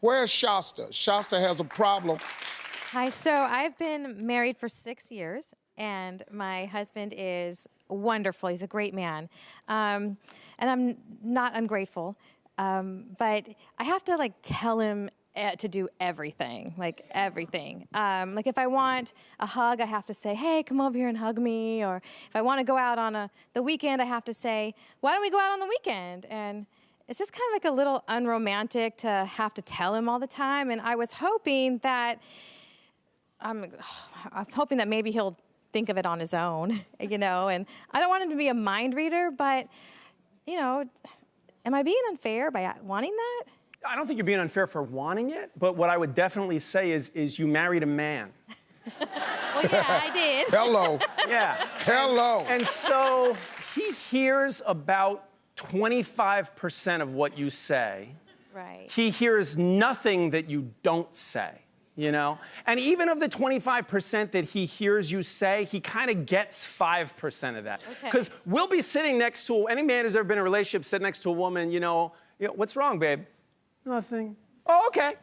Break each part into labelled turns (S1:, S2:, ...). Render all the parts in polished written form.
S1: Where's Shasta? Shasta has a problem.
S2: Hi, so I've been married for 6 years, and my husband is wonderful. He's a great man. And I'm not ungrateful, but I have to tell him to do everything, everything. Like if I want a hug, I have to say, hey, come over here and hug me. Or if I want to go out on the weekend, I have to say, why don't we go out on the weekend? And it's just kind of like a little unromantic to have to tell him all the time. And I was hoping that, I'm hoping that maybe he'll think of it on his own, and I don't want him to be a mind reader, but, am I being unfair by wanting that?
S3: I don't think you're being unfair for wanting it, but what I would definitely say is you married a man.
S2: Well, yeah, I did.
S1: Hello.
S3: Yeah.
S1: Hello.
S3: And so he hears about 25% of what you say.
S2: Right.
S3: He hears nothing that you don't say. And even of the 25% that he hears you say, he kind of gets 5% of that. Because we'll be sitting next to, any man who's ever been in a relationship, sit next to a woman, what's wrong, babe? Nothing. Oh, okay.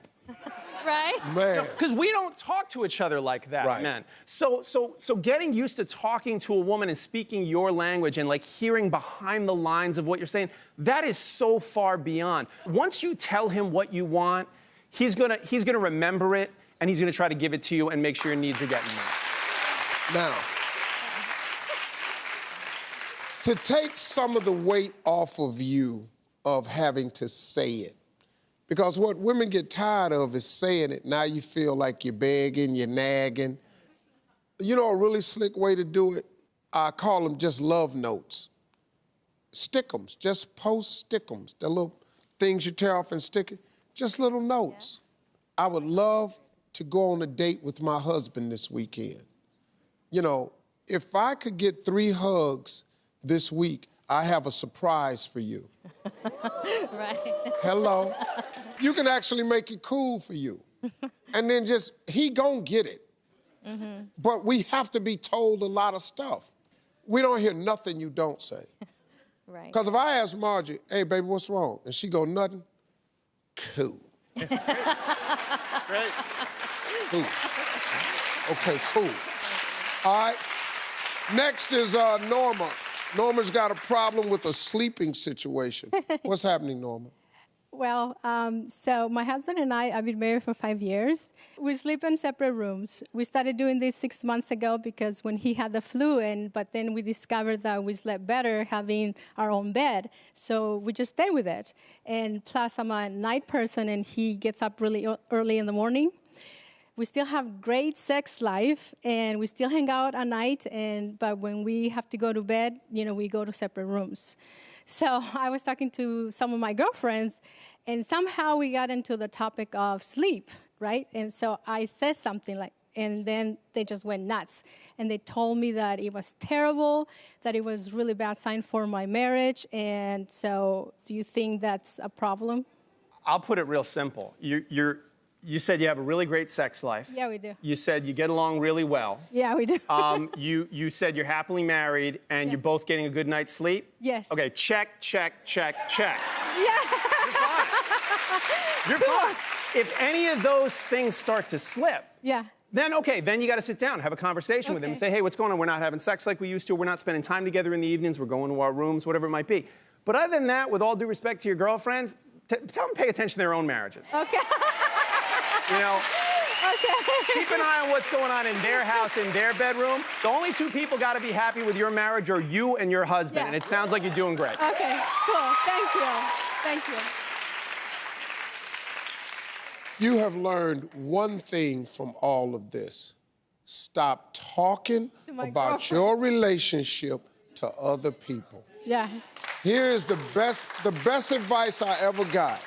S2: Right?
S1: Man.
S3: Because we don't talk to each other like that,
S1: right.
S3: men. So getting used to talking to a woman and speaking your language and hearing behind the lines of what you're saying, that is so far beyond. Once you tell him what you want, he's gonna remember it, and he's gonna try to give it to you and make sure your needs are getting met.
S1: Now, to take some of the weight off of you of having to say it, because what women get tired of is saying it. Now you feel like you're begging, you're nagging. You know a really slick way to do it? I call them just love notes. Stick-ems, just post stick-ems. The little things you tear off and stick it, just little notes. Yeah. I would love to go on a date with my husband this weekend. If I could get 3 hugs this week, I have a surprise for you.
S2: Right.
S1: Hello. You can actually make it cool for you. And then he gonna get it. Mm-hmm. But we have to be told a lot of stuff. We don't hear nothing you don't say.
S2: Right.
S1: Because if I ask Margie, hey, baby, what's wrong? And she go, nothing. Cool.
S3: Great.
S1: Cool. Okay, cool. All right. Next is Norma. Norma's got a problem with a sleeping situation. What's happening, Norma?
S4: Well, so my husband and I've been married for 5 years. We sleep in separate rooms. We started doing this 6 months ago because when he had the flu, but then we discovered that we slept better having our own bed. So we just stay with it. And plus, I'm a night person, and he gets up really early in the morning. We still have great sex life, and we still hang out at night. But when we have to go to bed, we go to separate rooms. So I was talking to some of my girlfriends, and somehow we got into the topic of sleep, right? And so I said something and then they just went nuts. And they told me that it was terrible, that it was really bad sign for my marriage. And so do you think that's a problem?
S3: I'll put it real simple. You said you have a really great sex life.
S4: Yeah, we do.
S3: You said you get along really well.
S4: Yeah, we do.
S3: You said you're happily married and you're both getting a good night's sleep?
S4: Yes.
S3: Okay, check, check, check, check.
S4: Yeah.
S3: You're fine. If any of those things start to slip, then you got to sit down, have a conversation with him and say, hey, what's going on? We're not having sex like we used to. We're not spending time together in the evenings. We're going to our rooms, whatever it might be. But other than that, with all due respect to your girlfriends, tell them to pay attention to their own marriages.
S4: Okay.
S3: Keep an eye on what's going on in their house, in their bedroom. The only 2 people got to be happy with your marriage are you and your husband, and it sounds like you're doing great.
S4: Okay, cool. Thank you. Thank you.
S1: You have learned one thing from all of this. Stop talking about your relationship to other people.
S4: Yeah.
S1: Here is the best advice I ever got.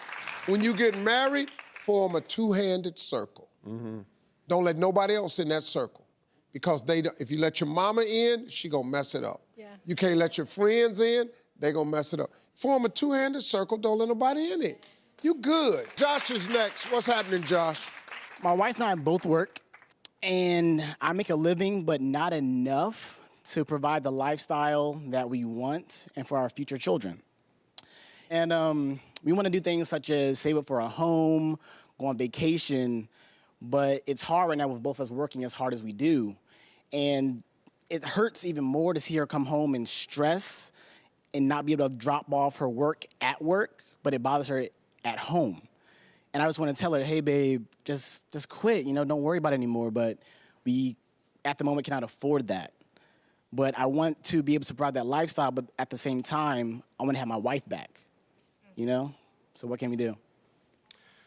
S1: When you get married, form a 2-handed circle. Mm-hmm. Don't let nobody else in that circle. Because if you let your mama in, she gonna mess it up. Yeah. You can't let your friends in, they gonna mess it up. Form a 2-handed circle, don't let nobody in it. You good. Josh is next. What's happening, Josh?
S5: My wife and I both work, and I make a living, but not enough to provide the lifestyle that we want and for our future children. And we want to do things such as save up for a home, go on vacation, but it's hard right now with both of us working as hard as we do. And it hurts even more to see her come home in stress and not be able to drop off her work at work, but it bothers her at home. And I just want to tell her, hey, babe, just quit, don't worry about it anymore. But we, at the moment, cannot afford that. But I want to be able to provide that lifestyle, but at the same time, I want to have my wife back, So what can we do?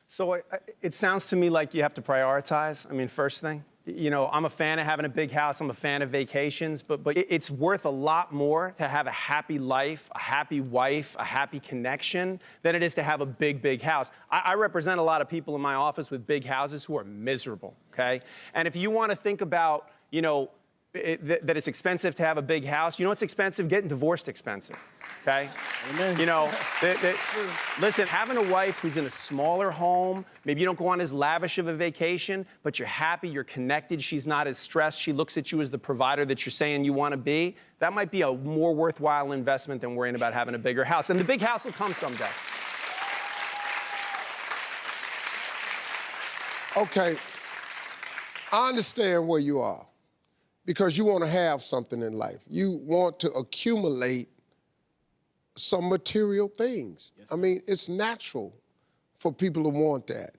S3: So it sounds to me like you have to prioritize. I mean, first thing, I'm a fan of having a big house. I'm a fan of vacations, but it's worth a lot more to have a happy life, a happy wife, a happy connection than it is to have a big, big house. I represent a lot of people in my office with big houses who are miserable, okay? And if you want to think about, that it's expensive to have a big house. What's expensive? Getting divorced expensive, okay?
S5: Amen.
S3: Listen, having a wife who's in a smaller home, maybe you don't go on as lavish of a vacation, but you're happy, you're connected, she's not as stressed, she looks at you as the provider that you're saying you want to be, that might be a more worthwhile investment than worrying about having a bigger house. And the big house will come someday.
S1: Okay, I understand where you are. Because you want to have something in life. You want to accumulate some material things. Yes, I mean, it's natural for people to want that.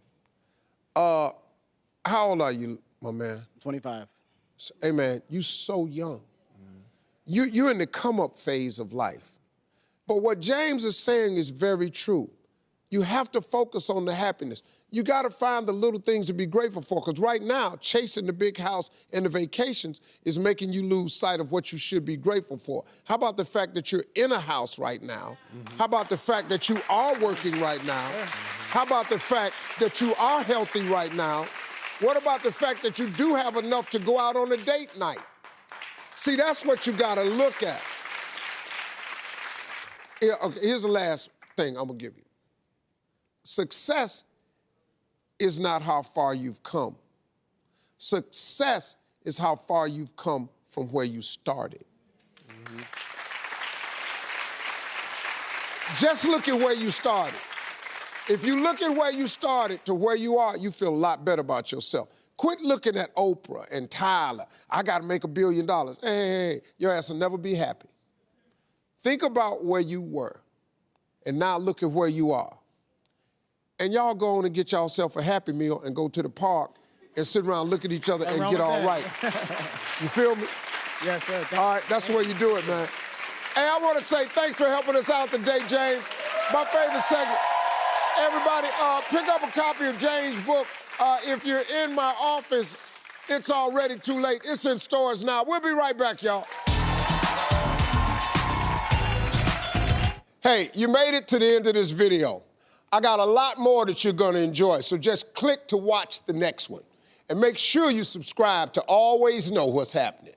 S1: How old are you, my man?
S5: 25.
S1: Hey, man, you so young. You're in the come-up phase of life. But what James is saying is very true. You have to focus on the happiness. You got to find the little things to be grateful for, because right now, chasing the big house and the vacations is making you lose sight of what you should be grateful for. How about the fact that you're in a house right now? Mm-hmm. How about the fact that you are working right now? Mm-hmm. How about the fact that you are healthy right now? What about the fact that you do have enough to go out on a date night? See, that's what you got to look at. Okay, here's the last thing I'm going to give you. Success is not how far you've come. Success is how far you've come from where you started. Mm-hmm. Just look at where you started. If you look at where you started to where you are, you feel a lot better about yourself. Quit looking at Oprah and Tyler. I got to make $1 billion. Hey, your ass will never be happy. Think about where you were, and now look at where you are. And y'all go on and get yourself a Happy Meal and go to the park and sit around, look at each other, and get all right. You feel me?
S5: Yes, sir.
S1: All right, that's the way you do it, man. Hey, I want to say thanks for helping us out today, James. My favorite segment. Everybody, pick up a copy of James' book. If you're in my office, it's already too late. It's in stores now. We'll be right back, y'all. Hey, you made it to the end of this video. I got a lot more that you're going to enjoy, so just click to watch the next one. And make sure you subscribe to always know what's happening.